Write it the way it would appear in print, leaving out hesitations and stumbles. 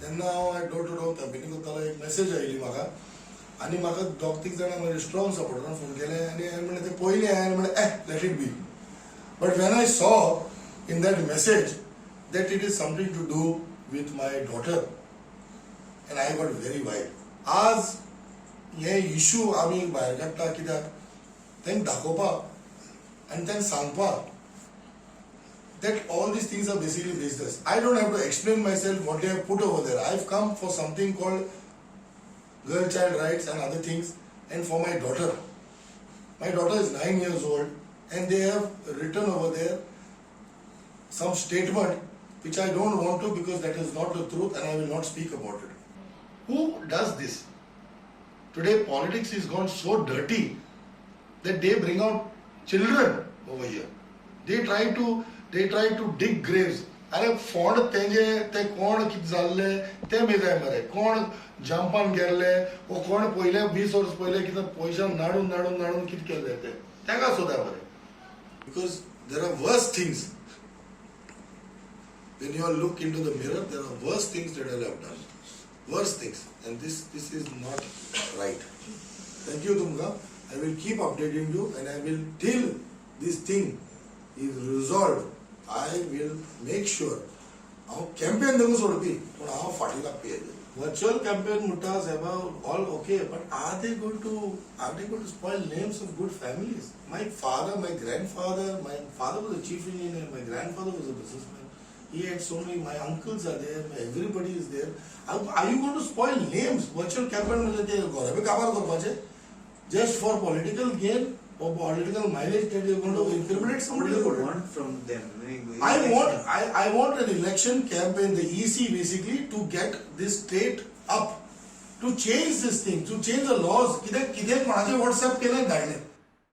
तेन्ना हांव door to door campaigning करतालो एक मेसेज आयली म्हाका आनी म्हाका दोग तीग जाणां म्हजे स्ट्रॉंग सपोर्टरान फोन केले आनी हांवें म्हणलें तें पयलें हांवें म्हणलें let it be but when I saw in that message that it is something to do with my daughter and I got very wild आज हे इशू आमी भायर काडटा कित्याक तांकां दाखोवपाक आनी तांकां सांगपाक that all these things are basically business. I don't have to explain myself what they have put over there. I've come for something called girl child rights and other things and for my daughter. My daughter is 9 years old and they have written over there some statement which I don't want to because that is not the truth and I will not speak about it. Who does this? Today politics is gone so dirty that they bring out children over here. They try to dig graves. अरे फोंड तेंगे ते कोण कित जाल्ले ते मेजाय मरे कोण जंपान गेल्ले वो कोण पयले 20 वर्स पयले कितें पयशा नाडून कित केल्ले ते तेका सोदा मरे because there are worse things. When you all look into the mirror, there are worse things that I have done. Worse things. And this is not right. Thank you, Tumga. I will keep updating you and I will till this thing is resolved. I will make sure. Our campaign doesn't sort of be, but our fatiga pay. Virtual campaign mutas about all okay, but are they going to spoil names of good families? My father, my grandfather, my father was a chief engineer, my grandfather was a businessman. He had so many, my uncles are there, everybody is there. Are you going to spoil names? Virtual campaign just for political gain or political mileage that you're going to incriminate somebody? What do you want from them? I want an election campaign, the EC basically, to get this state up, to change this thing, to change the laws. किदें कोणाचे WhatsApp केले धाडले